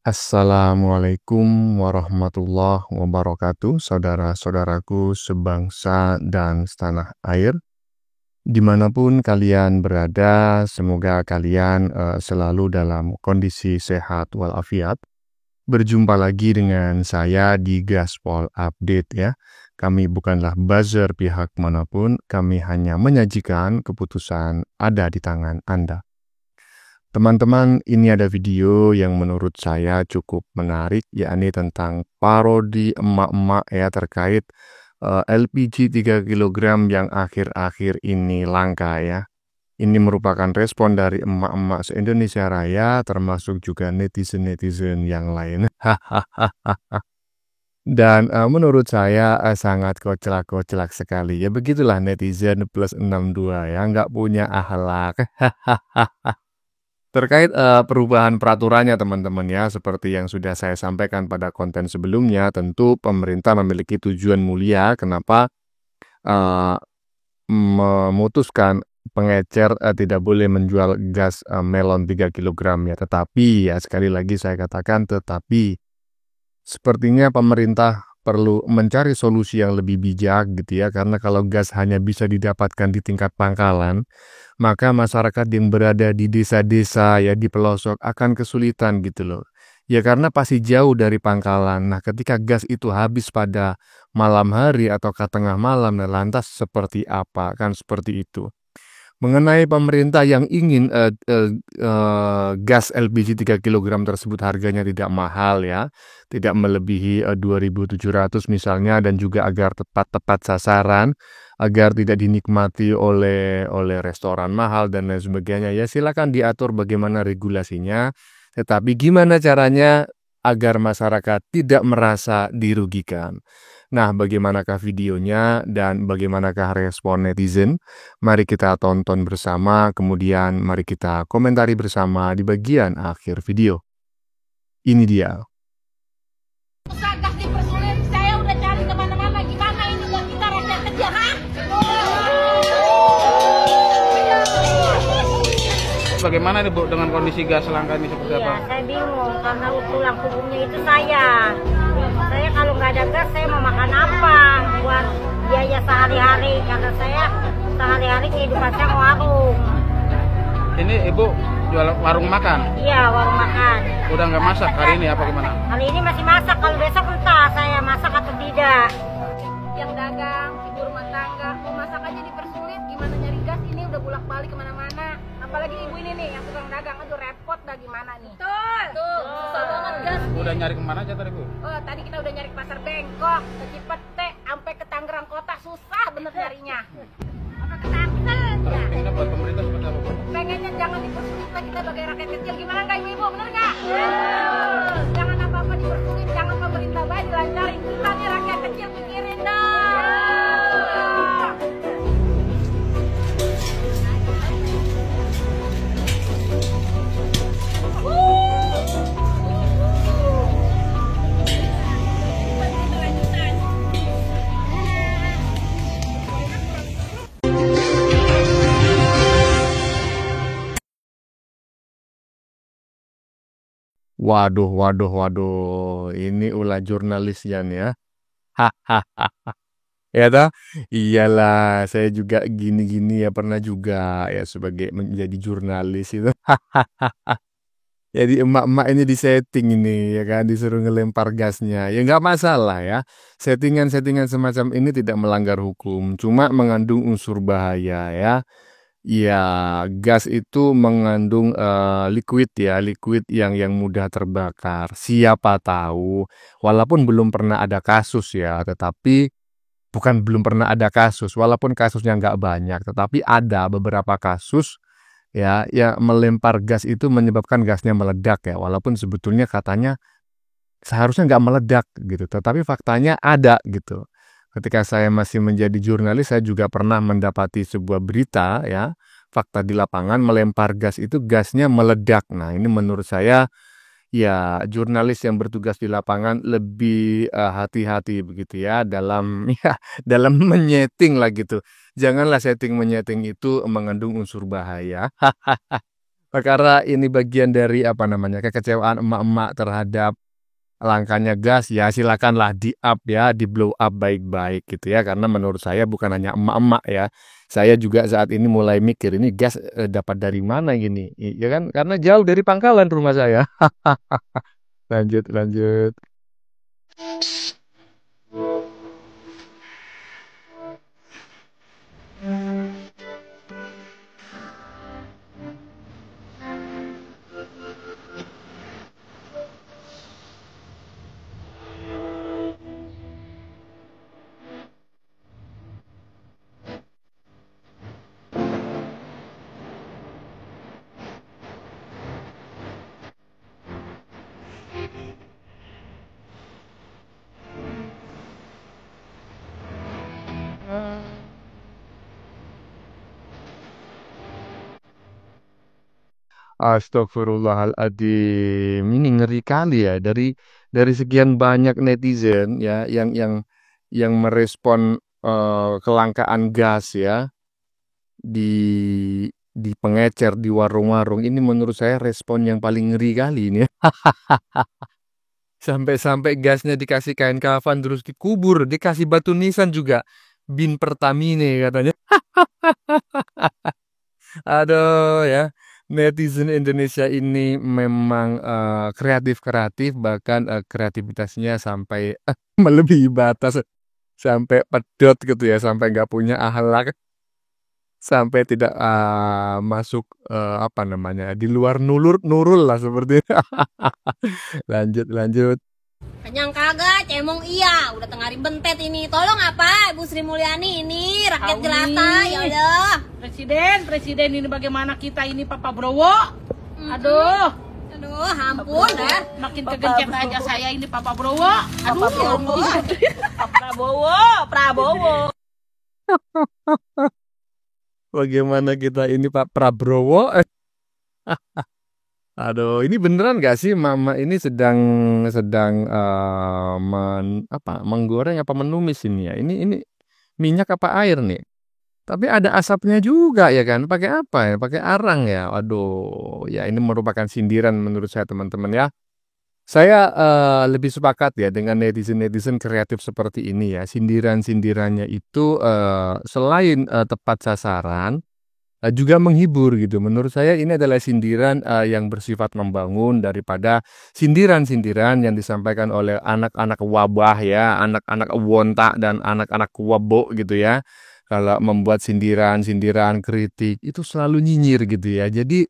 Assalamualaikum warahmatullahi wabarakatuh, saudara-saudaraku sebangsa dan setanah air. Dimanapun kalian berada, semoga kalian selalu dalam kondisi sehat walafiat. Berjumpa lagi dengan saya di Gaspol Update ya. Kami bukanlah buzzer pihak manapun, kami hanya menyajikan keputusan ada di tangan Anda. Teman-teman, ini ada video yang menurut saya cukup menarik, yakni tentang parodi emak-emak ya terkait LPG 3 kg yang akhir-akhir ini langka ya. Ini merupakan respon dari emak-emak se-Indonesia Raya, termasuk juga netizen-netizen yang lain. Dan menurut saya sangat kocak-kocak sekali. Ya begitulah netizen plus 62 ya, nggak punya akhlak. Terkait perubahan peraturannya teman-teman ya, seperti yang sudah saya sampaikan pada konten sebelumnya, tentu pemerintah memiliki tujuan mulia kenapa memutuskan pengecer tidak boleh menjual gas melon 3 kg ya. Tetapi ya sekali lagi saya katakan tetapi sepertinya pemerintah perlu mencari solusi yang lebih bijak gitu ya, karena kalau gas hanya bisa didapatkan di tingkat pangkalan, maka masyarakat yang berada di desa-desa ya di pelosok akan kesulitan gitu loh. Ya karena pasti jauh dari pangkalan. Nah, ketika gas itu habis pada malam hari atau ke tengah malam, nah lantas seperti apa? Kan seperti itu. Mengenai pemerintah yang ingin gas LPG 3 kg tersebut harganya tidak mahal ya, tidak melebihi 2.700 misalnya, dan juga agar tepat sasaran, agar tidak dinikmati oleh restoran mahal dan lain sebagainya. Ya silakan diatur bagaimana regulasinya, tetapi gimana caranya agar masyarakat tidak merasa dirugikan. Nah, bagaimanakah videonya dan bagaimanakah respon netizen? Mari kita tonton bersama, kemudian mari kita komentari bersama di bagian akhir video. Ini dia. Gas dipersulit, saya udah cari kemana-mana, gimana ini buat kita rakyat kecil, ha? Bagaimana nih Bu dengan kondisi gas langka ini seperti apa? Saya bingung karena tulang punggungnya itu saya. Saya kalau nggak ada gas saya mau makan apa buat biaya sehari-hari, karena saya sehari-hari kehidupan saya warung. Ini Ibu jual warung makan? Iya, warung makan. Udah nggak masak hari ini apa gimana? Hari ini masih masak, kalau besok entah saya masak atau tidak. Yang dagang, ibu rumah tangga, mau masak aja dipersulit, gimana nyari gas ini udah bolak-balik kemana-mana. Apalagi ibu ini nih yang tukang dagang, aduh repot dah gimana nih. Tuh, susah banget gas. Udah nyari kemana aja tadi Bu? Oh, tadi kita udah nyari ke Pasar Bengkok, ke Cipete, sampai ke Tangerang Kota, susah bener nyarinya. Sampai ke Tangsel. Terus pengennya buat pemerintah seperti apa Bu? Pengennya jangan dipersulit lah kita sebagai rakyat kecil, gimana nggak ibu-ibu, bener nggak? Jangan apa-apa dipersulit, jangan pemerintah baik dilancarin, kita nih rakyat kecil pikirin dong. Waduh, ini ulah jurnalis Yan ya. Ya toh? Iyalah, saya juga gini-gini ya pernah juga ya sebagai menjadi jurnalis itu. Jadi emak-emak ini disetting ini ya kan, disuruh ngelempar gasnya. Ya nggak masalah ya. Settingan-settingan semacam ini tidak melanggar hukum, cuma mengandung unsur bahaya ya. Ya, gas itu mengandung liquid ya, liquid yang mudah terbakar. Siapa tahu, walaupun belum pernah ada kasus ya, tetapi bukan belum pernah ada kasus, walaupun kasusnya nggak banyak, tetapi ada beberapa kasus ya, yang melempar gas itu menyebabkan gasnya meledak ya, walaupun sebetulnya katanya seharusnya nggak meledak gitu, tetapi faktanya ada gitu. Ketika saya masih menjadi jurnalis, saya juga pernah mendapati sebuah berita ya, fakta di lapangan melempar gas itu gasnya meledak. Nah, ini menurut saya ya jurnalis yang bertugas di lapangan lebih hati-hati begitu ya dalam ya dalam menyeting lah gitu. Janganlah setting menyeting itu mengandung unsur bahaya. Karena ini bagian dari apa namanya kekecewaan emak-emak terhadap langkahnya gas ya silakanlah di up ya, di blow up baik-baik gitu ya, karena menurut saya bukan hanya emak-emak ya, saya juga saat ini mulai mikir ini gas dapat dari mana gini ya kan, karena jauh dari pangkalan rumah saya. Lanjut lanjut. Astagfirullahaladzim, ini ngeri kali ya dari sekian banyak netizen ya yang merespon kelangkaan gas ya di pengecer di warung-warung ini menurut saya respon yang paling ngeri kali ini ya. Sampai-sampai gasnya dikasih kain kafan terus dikubur, dikasih batu nisan juga. Bin Pertamina katanya. Aduh ya, netizen Indonesia ini memang kreatif-kreatif, bahkan kreativitasnya sampai melebihi batas, sampai pedot gitu ya, sampai nggak punya akhlak, sampai tidak masuk apa namanya di luar nurul lah seperti itu. Lanjut lanjut. Kenyang kagak, cemong iya. Udah tengah hari bentet ini. Tolong apa, Ibu Sri Mulyani ini rakyat Awi. jelata. Ya udah. Presiden ini bagaimana kita ini Papa Browo? Aduh, Aduh, ampun dah. makin kegencet aja saya ini Papa Browo. Aduh, Prabowo. Bagaimana kita ini Pak Prabowo? Aduh, ini beneran gak sih Mama ini sedang menggoreng apa menumis ini ya? Ini minyak apa air nih? Tapi ada asapnya juga ya kan? Pakai apa ya? Pakai arang ya? Waduh, ya ini merupakan sindiran menurut saya teman-teman ya. Saya lebih sepakat ya dengan netizen-netizen kreatif seperti ini ya. Sindiran-sindirannya itu selain tepat sasaran, juga menghibur gitu. Menurut saya ini adalah sindiran yang bersifat membangun daripada sindiran-sindiran yang disampaikan oleh anak-anak wabah ya, anak-anak wonta dan anak-anak wabo gitu ya. Kalau membuat sindiran-sindiran kritik itu selalu nyinyir gitu ya. Jadi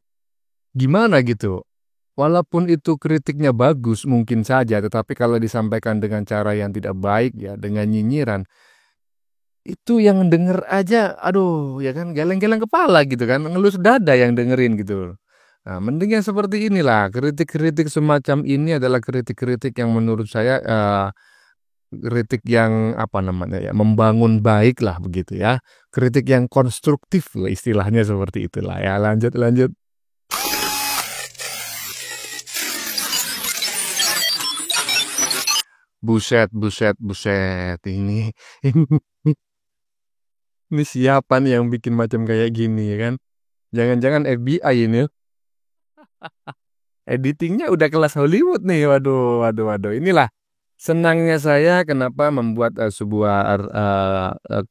gimana gitu? Walaupun itu kritiknya bagus mungkin saja, tetapi kalau disampaikan dengan cara yang tidak baik ya, dengan nyinyiran, itu yang denger aja, aduh, ya kan geleng-geleng kepala gitu kan, ngelus dada yang dengerin gitu. Nah, mending yang seperti inilah, kritik-kritik semacam ini adalah kritik-kritik yang menurut saya kritik yang apa namanya ya, membangun baik lah begitu ya, kritik yang konstruktif lah istilahnya seperti itulah ya. Lanjut lanjut. Buset, buset, buset. Ini siapa nih yang bikin macam kayak gini ya kan? Jangan-jangan FBI ini. Editingnya udah kelas Hollywood nih. Waduh, waduh, waduh. Inilah Senangnya saya kenapa membuat sebuah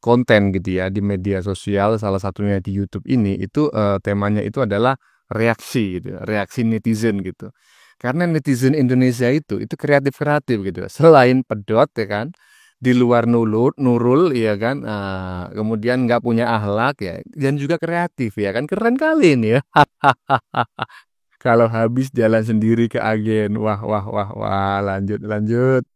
konten gitu ya di media sosial, salah satunya di YouTube ini, itu temanya itu adalah reaksi gitu, reaksi netizen gitu. Karena netizen Indonesia itu kreatif-kreatif gitu. Selain pedot ya kan, di luar nurul ya kan, kemudian nggak punya akhlak ya, dan juga kreatif ya kan, keren kali ini ya. Kalau habis jalan sendiri ke agen, wah wah wah wah, lanjut lanjut.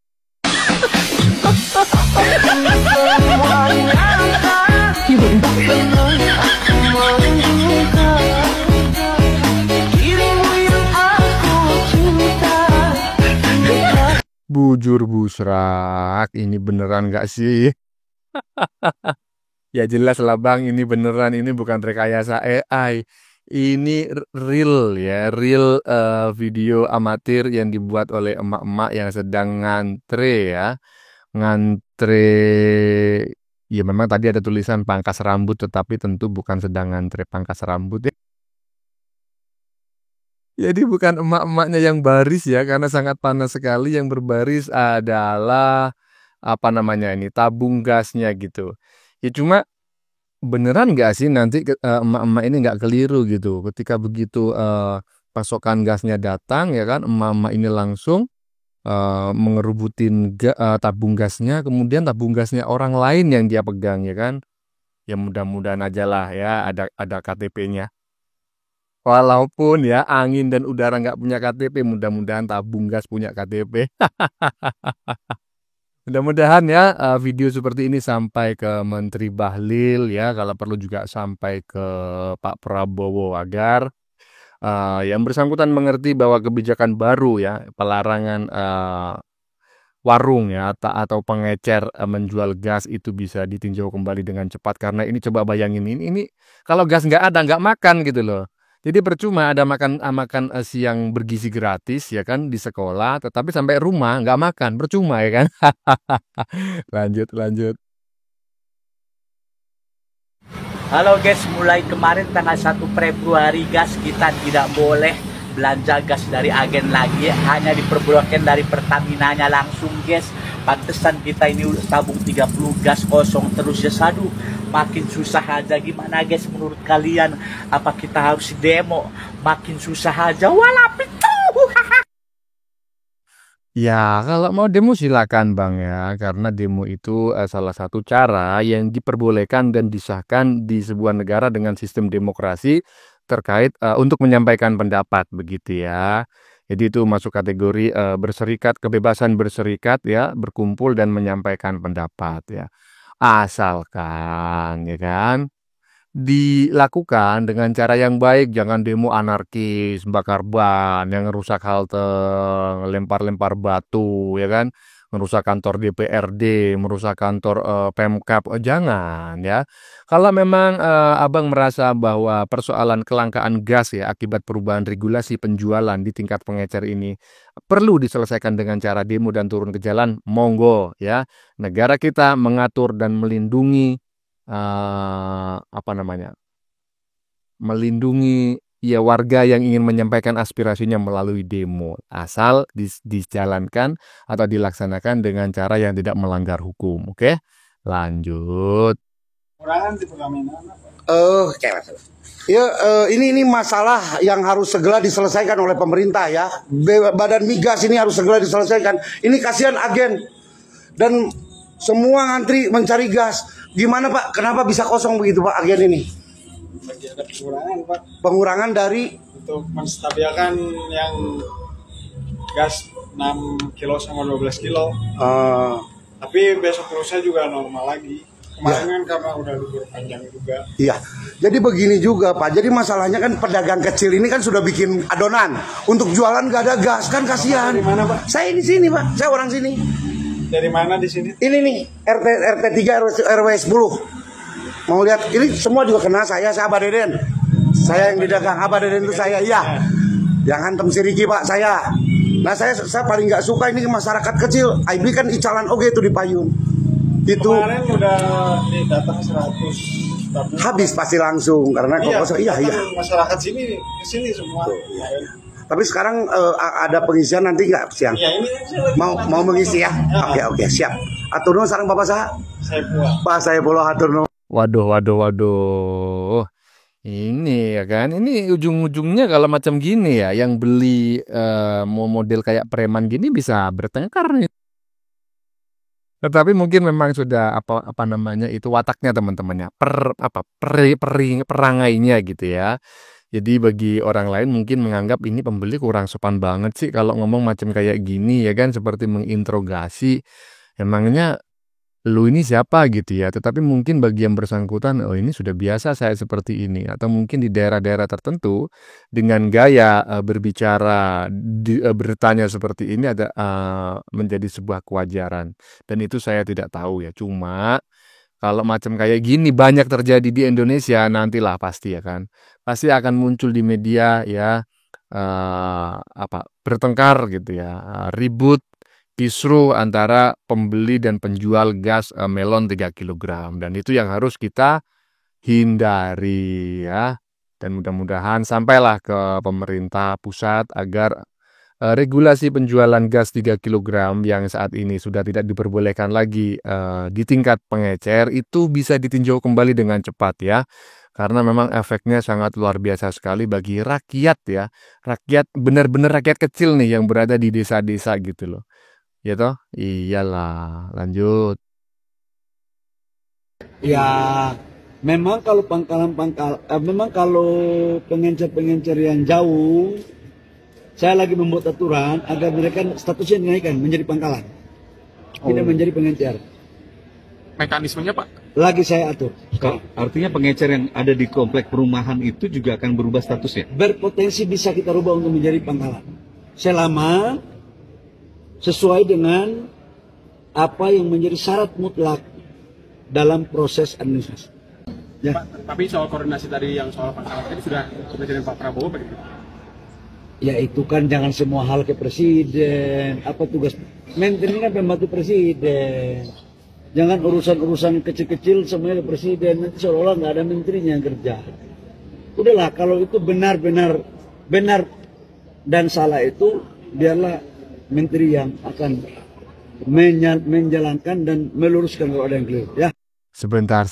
Bujur busrak, ini beneran gak sih? Ya jelas lah bang, ini beneran, ini bukan rekayasa AI. Ini real ya, real video amatir yang dibuat oleh emak-emak yang sedang ngantre ya. Ngantre, ya memang tadi ada tulisan pangkas rambut, tetapi tentu bukan sedang ngantre pangkas rambut ya. Jadi bukan emak-emaknya yang baris ya, karena sangat panas sekali. Yang berbaris adalah apa namanya ini, tabung gasnya gitu. Ya cuma beneran nggak sih nanti emak-emak ini nggak keliru gitu. Ketika begitu pasokan gasnya datang ya kan, emak-emak ini langsung mengerubutin tabung gasnya, kemudian tabung gasnya orang lain yang dia pegang ya kan. Ya mudah-mudahan aja lah ya ada KTP-nya. Walaupun ya angin dan udara nggak punya KTP, mudah-mudahan tabung gas punya KTP. Mudah-mudahan ya video seperti ini sampai ke Menteri Bahlil ya, kalau perlu juga sampai ke Pak Prabowo agar yang bersangkutan mengerti bahwa kebijakan baru ya, pelarangan warung ya atau pengecer menjual gas itu bisa ditinjau kembali dengan cepat, karena ini coba bayangin ini kalau gas nggak ada nggak makan gitu loh. Jadi percuma ada makan siang bergizi gratis ya kan di sekolah, tetapi sampai rumah nggak makan, percuma ya kan. Lanjut. Halo guys, mulai kemarin tanggal 1 Februari guys, kita tidak boleh belanja gas dari agen lagi, hanya diperbolehkan dari Pertamina-nya langsung guys. Pantesan kita ini tabung 30 gas kosong terus ya, sadu makin susah aja. Gimana guys menurut kalian, apa kita harus demo? Makin susah aja, walap itu. Ya, kalau mau demo silakan Bang ya, karena demo itu salah satu cara yang diperbolehkan dan disahkan di sebuah negara dengan sistem demokrasi terkait untuk menyampaikan pendapat begitu ya. Jadi itu masuk kategori berserikat, kebebasan berserikat ya, berkumpul dan menyampaikan pendapat ya. Asalkan ya kan dilakukan dengan cara yang baik, jangan demo anarkis, bakar ban, yang rusak halte, lempar-lempar batu, ya kan, merusak kantor DPRD, merusak kantor Pemkab, jangan ya. Kalau memang abang merasa bahwa persoalan kelangkaan gas ya akibat perubahan regulasi penjualan di tingkat pengecer ini perlu diselesaikan dengan cara demo dan turun ke jalan, monggo ya. Negara kita mengatur dan melindungi melindungi ya warga yang ingin menyampaikan aspirasinya melalui demo, asal dijalankan atau dilaksanakan dengan cara yang tidak melanggar hukum. Oke, lanjut. Ini masalah yang harus segera diselesaikan oleh pemerintah ya. Badan migas ini harus segera diselesaikan. Ini kasihan agen dan semua ngantri mencari gas. Gimana Pak? Kenapa bisa kosong begitu Pak agen ini? Lagi ada pengurangan Pak. Pengurangan dari? Untuk menstabilkan yang gas 6 kilo sama 12 kilo. Tapi besok lusa juga normal lagi. Kemarin kan karena udah libur panjang juga. Iya. Jadi begini juga Pak. Jadi masalahnya kan pedagang kecil ini kan sudah bikin adonan untuk jualan gak ada gas, kan kasihan. Dari mana Pak? Saya di sini Pak. Saya orang sini. Dari mana di sini? Ini nih RT 3 RW 10. Mau lihat ini semua juga kena saya Abah Deden. Saya yang didagang, Abah Deden itu saya, iya. Yang hantem si Riki Pak, saya. Nah saya paling nggak suka ini masyarakat kecil. IB kan icalan oge itu di payung. Itu kemarin udah datang 100. Habis pasti langsung karena kok iya. Masyarakat sini kesini semua. Tuh, iya. Tapi sekarang ada pengisian nanti nggak siang? Ya ini saya lagi Mau mengisi ya? Oke, siap. Atur nuhun sareng Bapak saha? saya pulang. Pak saya puluh atur nuhun. Waduh. Ini ya kan, ini ujung-ujungnya kalau macam gini ya, yang beli mau model kayak preman gini bisa bertengkar nih. Tetapi mungkin memang sudah apa namanya itu wataknya teman-temannya, perangainya gitu ya. Jadi bagi orang lain mungkin menganggap ini pembeli kurang sopan banget sih kalau ngomong macam kayak gini ya kan, seperti menginterogasi. Emangnya lu ini siapa gitu ya, tetapi mungkin bagi yang bersangkutan, oh ini sudah biasa saya seperti ini, atau mungkin di daerah-daerah tertentu dengan gaya berbicara, bertanya seperti ini ada menjadi sebuah kewajaran, dan itu saya tidak tahu ya. Cuma kalau macam kayak gini banyak terjadi di Indonesia nantilah pasti ya kan, pasti akan muncul di media ya, bertengkar gitu ya, ribut kisruh antara pembeli dan penjual gas melon 3 kg, dan itu yang harus kita hindari ya. Dan mudah-mudahan sampailah ke pemerintah pusat agar regulasi penjualan gas 3 kg yang saat ini sudah tidak diperbolehkan lagi di tingkat pengecer itu bisa ditinjau kembali dengan cepat ya. Karena memang efeknya sangat luar biasa sekali bagi rakyat ya. Rakyat, benar-benar rakyat kecil nih yang berada di desa-desa gitu loh. Ya toh? Iyalah, lanjut. Ya, memang kalau memang kalau pengencer-pengencer yang jauh, saya lagi membuat aturan agar mereka statusnya dinaikkan menjadi pangkalan, tidak menjadi pengencer. Mekanismenya Pak? Lagi saya atur. Artinya pengecer yang ada di komplek perumahan itu juga akan berubah statusnya? Berpotensi bisa kita rubah untuk menjadi pangkalan. Selama sesuai dengan apa yang menjadi syarat mutlak dalam proses administrasi. Ya. Pak, tapi soal koordinasi tadi yang soal pangkalan tadi sudah dengan Pak Prabowo begitu? Ya itu kan jangan semua hal ke presiden. Apa tugas menteri ini kan pembantu presiden. Jangan urusan-urusan kecil-kecil semuanya ke presiden. Nanti seolah-olah nggak ada menterinya yang kerja. Udahlah kalau itu benar dan salah itu biarlah menteri yang akan menjalankan dan meluruskan kalau ada yang keliru ya. Sebentar.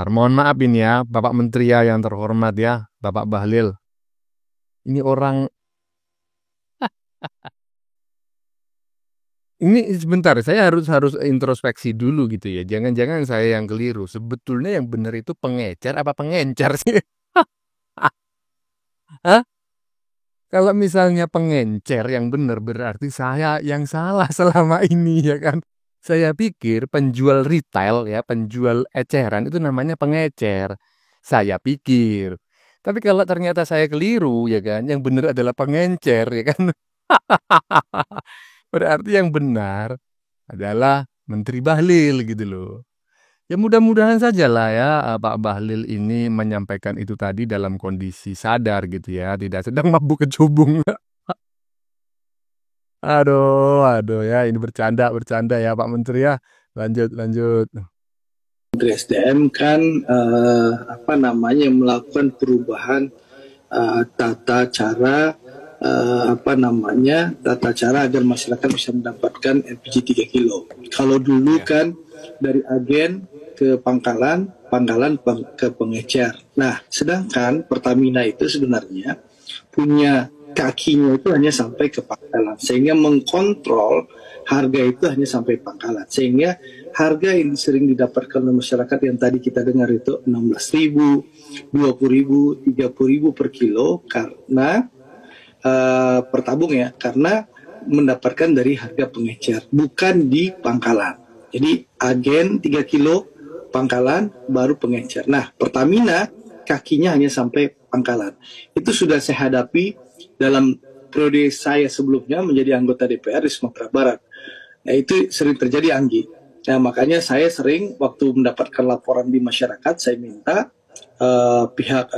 Mohon maaf ini ya, Bapak Menteri ya yang terhormat ya, Bapak Bahlil. Ini orang ini sebentar, saya harus introspeksi dulu gitu ya. Jangan-jangan saya yang keliru. Sebetulnya yang benar itu pengecer apa pengencar sih? Hah? Kalau misalnya pengencer yang benar berarti saya yang salah selama ini ya kan. Saya pikir penjual retail ya, penjual eceran itu namanya pengecer. Saya pikir. Tapi kalau ternyata saya keliru ya kan, yang benar adalah pengencer ya kan. Berarti yang benar adalah Menteri Bahlil gitu loh. Ya mudah-mudahan saja lah ya Pak Bahlil ini menyampaikan itu tadi dalam kondisi sadar gitu ya, tidak sedang mabuk kecubung. Aduh ya ini bercanda ya Pak Menteri ya. Lanjut. Menteri SDM kan melakukan perubahan tata cara agar masyarakat bisa mendapatkan LPG 3 kilo. Kalau dulu kan dari agen ke pangkalan ke pengecer. Nah, sedangkan Pertamina itu sebenarnya punya kakinya itu hanya sampai ke pangkalan, sehingga mengkontrol harga itu hanya sampai pangkalan, sehingga harga yang sering didapatkan oleh masyarakat yang tadi kita dengar itu 16.000, 20.000, 30.000 per kilo karena per tabung ya, karena mendapatkan dari harga pengecer, bukan di pangkalan. Jadi agen 3 kilo, pangkalan, baru pengecer. Nah, Pertamina kakinya hanya sampai pangkalan. Itu sudah saya hadapi dalam periode saya sebelumnya menjadi anggota DPR di Sumatera Barat. Nah, itu sering terjadi, Anggi. Nah, makanya saya sering waktu mendapatkan laporan di masyarakat, saya minta pihak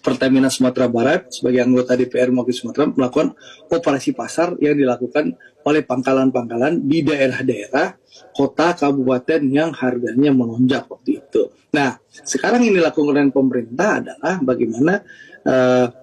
Pertamina Sumatera Barat sebagai anggota DPR Mewakili Sumatera melakukan operasi pasar yang dilakukan oleh pangkalan-pangkalan di daerah-daerah kota kabupaten yang harganya melonjak waktu itu. Nah, sekarang yang dilakukan pemerintah adalah bagaimana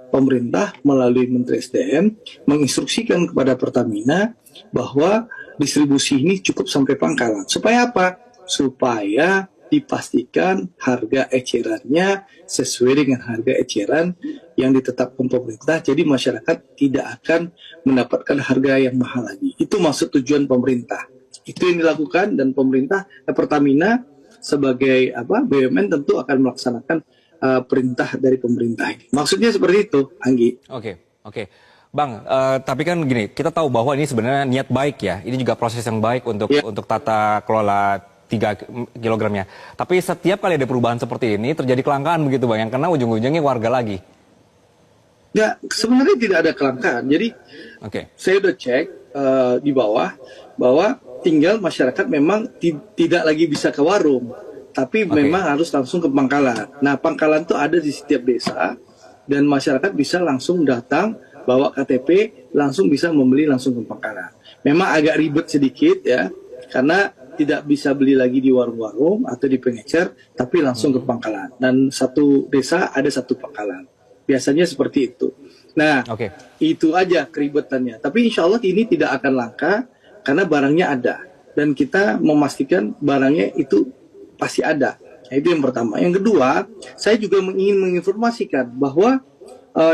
pemerintah melalui Menteri SDM menginstruksikan kepada Pertamina bahwa distribusi ini cukup sampai pangkalan. Supaya apa? Supaya dipastikan harga ecerannya sesuai dengan harga eceran yang ditetapkan pemerintah. Jadi masyarakat tidak akan mendapatkan harga yang mahal lagi. Itu maksud tujuan pemerintah. Itu yang dilakukan dan pemerintah Pertamina sebagai BUMN tentu akan melaksanakan perintah dari pemerintah ini. Maksudnya seperti itu, Anggi. Oke. Bang, tapi kan gini, kita tahu bahwa ini sebenarnya niat baik ya. Ini juga proses yang baik untuk tata kelola 3 kilogramnya. Tapi setiap kali ada perubahan seperti ini terjadi kelangkaan begitu Bang, yang kena ujung-ujungnya warga lagi. Ya, sebenarnya tidak ada kelangkaan. Jadi saya udah cek di bawah bahwa tinggal masyarakat memang tidak lagi bisa ke warung, tapi memang harus langsung ke pangkalan. Nah, pangkalan itu ada di setiap desa dan masyarakat bisa langsung datang bawa KTP, langsung bisa membeli langsung ke pangkalan. Memang agak ribet sedikit ya, karena tidak bisa beli lagi di warung-warung atau di pengecer, tapi langsung ke pangkalan. Dan satu desa ada satu pangkalan. Biasanya seperti itu. Nah, itu aja keribetannya. Tapi insya Allah ini tidak akan langka karena barangnya ada. Dan kita memastikan barangnya itu pasti ada. Nah, itu yang pertama. Yang kedua, saya juga ingin menginformasikan bahwa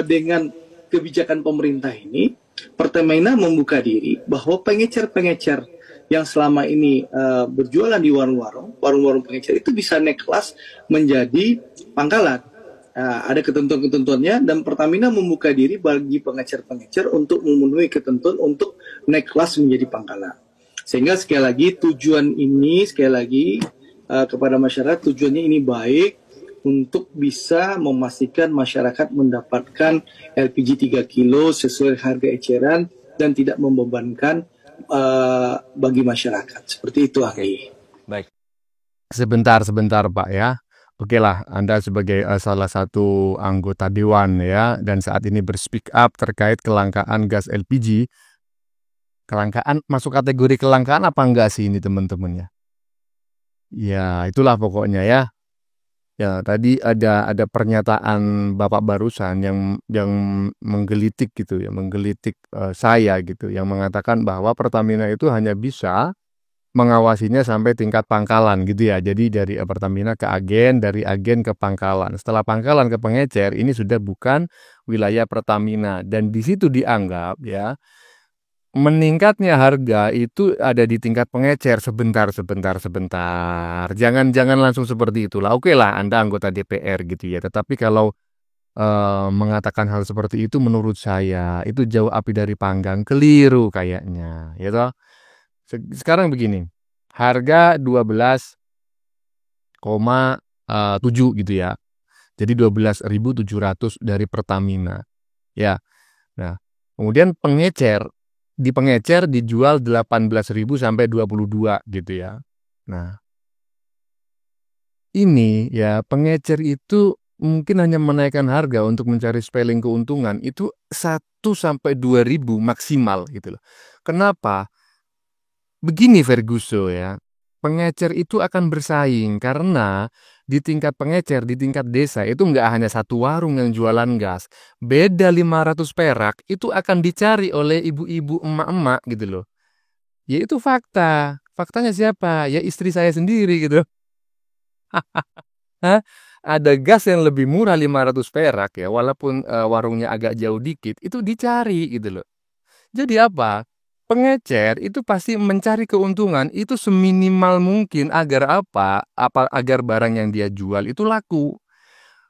dengan kebijakan pemerintah ini, Pertamina membuka diri bahwa pengecer-pengecer yang selama ini berjualan di warung-warung pengecer itu bisa naik kelas menjadi pangkalan. Ada ketentuan-ketentuannya dan Pertamina membuka diri bagi pengecer-pengecer untuk memenuhi ketentuan untuk naik kelas menjadi pangkalan. Sehingga sekali lagi tujuan ini kepada masyarakat, tujuannya ini baik untuk bisa memastikan masyarakat mendapatkan LPG 3 kilo sesuai harga eceran dan tidak membebankan bagi masyarakat. Seperti itu, Anggi. Baik. Sebentar Pak ya. Oke lah, Anda sebagai salah satu anggota Dewan ya, dan saat ini berspeak up terkait kelangkaan gas LPG. Kelangkaan, masuk kategori kelangkaan apa enggak sih ini teman-teman ya? Ya, itulah pokoknya ya. Ya, tadi ada pernyataan Bapak barusan yang menggelitik gitu ya, menggelitik saya gitu, yang mengatakan bahwa Pertamina itu hanya bisa mengawasinya sampai tingkat pangkalan gitu ya. Jadi dari Pertamina ke agen, dari agen ke pangkalan. Setelah pangkalan ke pengecer, ini sudah bukan wilayah Pertamina dan di situ dianggap ya meningkatnya harga itu ada di tingkat pengecer. Sebentar. Jangan langsung seperti itulah. Oke lah, Anda anggota DPR gitu ya. Tetapi kalau mengatakan hal seperti itu menurut saya itu jauh api dari panggang, keliru kayaknya. Ya toh? Sekarang begini. Harga 12,7 gitu ya. Jadi 12.700 dari Pertamina. Ya. Nah, kemudian di pengecer dijual 18.000 sampai 22 gitu ya. Nah, ini ya pengecer itu mungkin hanya menaikkan harga untuk mencari spelling keuntungan itu 1 sampai 2.000 maksimal gitu loh. Kenapa? Begini Ferguso ya. Pengecer itu akan bersaing karena di tingkat pengecer, di tingkat desa itu nggak hanya satu warung yang jualan gas. Beda 500 perak itu akan dicari oleh ibu-ibu emak-emak gitu loh. Ya itu fakta. Faktanya siapa? Ya istri saya sendiri gitu. Ada gas yang lebih murah 500 perak ya, walaupun warungnya agak jauh dikit, itu dicari gitu loh. Jadi apa? Pengecer itu pasti mencari keuntungan itu seminimal mungkin agar apa? Agar barang yang dia jual itu laku.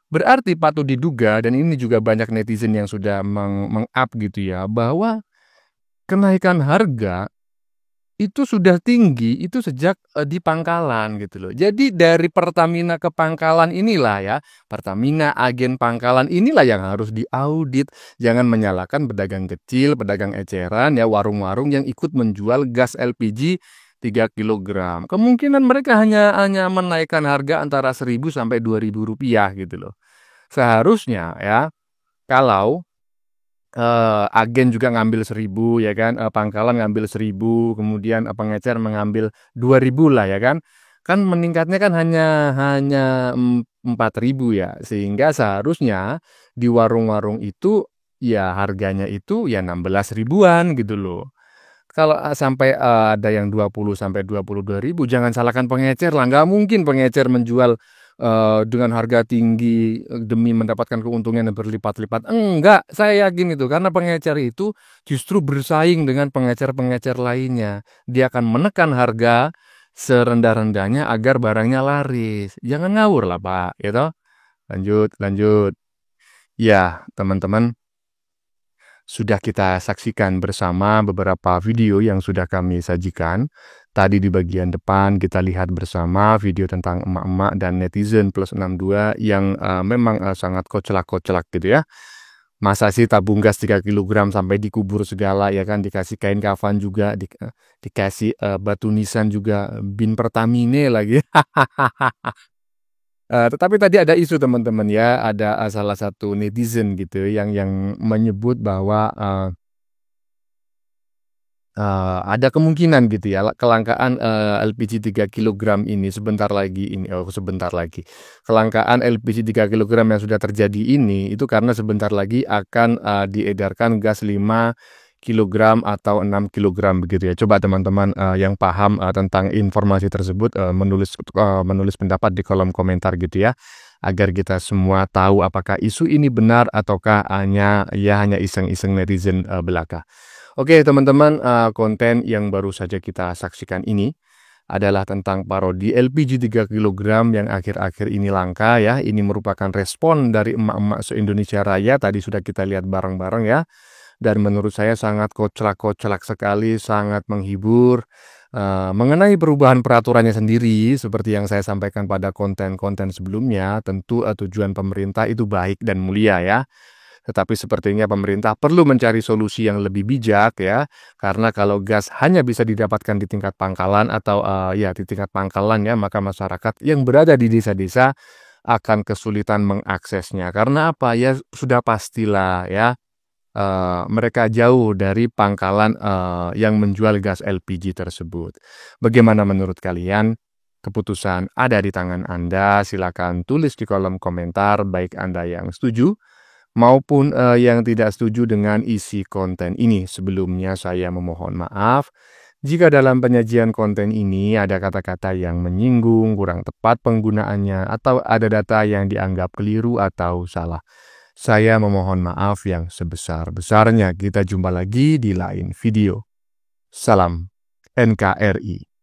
Berarti patut diduga, dan ini juga banyak netizen yang sudah meng-up gitu ya, bahwa kenaikan harga itu sudah tinggi itu sejak di pangkalan gitu loh. Jadi dari Pertamina ke pangkalan inilah ya, Pertamina agen pangkalan inilah yang harus diaudit. Jangan menyalahkan pedagang kecil, pedagang eceran ya, warung-warung yang ikut menjual gas LPG 3 kg. Kemungkinan mereka hanya menaikkan harga antara 1.000 sampai 2.000 rupiah gitu loh. Seharusnya ya, kalau agen juga ngambil 1.000 ya kan, pangkalan ngambil 1.000, kemudian pengecer mengambil 2.000 lah ya kan. Kan meningkatnya kan hanya 4.000 ya, sehingga seharusnya di warung-warung itu ya harganya itu ya 16 ribuan gitu loh. Kalau sampai ada yang 20 sampai 22.000, jangan salahkan pengecer lah. Nggak mungkin pengecer menjual dengan harga tinggi demi mendapatkan keuntungan yang berlipat-lipat. Enggak, saya yakin itu karena pengecer itu justru bersaing dengan pengecer-pengecer lainnya. Dia akan menekan harga serendah-rendahnya agar barangnya laris. Jangan ngawur lah Pak, gitu. Lanjut. Ya, teman-teman, sudah kita saksikan bersama beberapa video yang sudah kami sajikan. Tadi di bagian depan kita lihat bersama video tentang emak-emak dan netizen plus 62 yang memang sangat kocelak-kocelak gitu ya. Masa sih tabung gas 3 kg sampai dikubur segala ya kan, dikasih kain kafan juga, dikasih batu nisan juga, bin Pertamina lagi. Tetapi tadi ada isu teman-teman ya, ada salah satu netizen gitu yang menyebut bahwa ada kemungkinan gitu ya kelangkaan LPG 3 kg ini sebentar lagi. Kelangkaan LPG 3 kg yang sudah terjadi ini itu karena sebentar lagi akan diedarkan gas 5 kg atau 6 kg begitu ya. Coba teman-teman yang paham tentang informasi tersebut menulis pendapat di kolom komentar gitu ya, agar kita semua tahu apakah isu ini benar ataukah hanya iseng-iseng netizen belaka. Oke teman-teman, konten yang baru saja kita saksikan ini adalah tentang parodi LPG 3 kg yang akhir-akhir ini langka ya. Ini merupakan respon dari emak-emak se-Indonesia Raya, tadi sudah kita lihat bareng-bareng ya. Dan menurut saya sangat kocelak-kocelak sekali, sangat menghibur. Mengenai perubahan peraturannya sendiri, seperti yang saya sampaikan pada konten-konten sebelumnya, tentu tujuan pemerintah itu baik dan mulia ya. Tetapi sepertinya pemerintah perlu mencari solusi yang lebih bijak ya, karena kalau gas hanya bisa didapatkan di tingkat pangkalan atau di tingkat pangkalan ya, maka masyarakat yang berada di desa-desa akan kesulitan mengaksesnya. Karena apa ya, sudah pastilah ya, mereka jauh dari pangkalan yang menjual gas LPG tersebut. Bagaimana menurut kalian? Keputusan ada di tangan Anda. Silakan tulis di kolom komentar, baik Anda yang setuju maupun yang tidak setuju dengan isi konten ini. Sebelumnya saya memohon maaf jika dalam penyajian konten ini ada kata-kata yang menyinggung, kurang tepat penggunaannya, atau ada data yang dianggap keliru atau salah. Saya memohon maaf yang sebesar-besarnya. Kita jumpa lagi di lain video. Salam NKRI.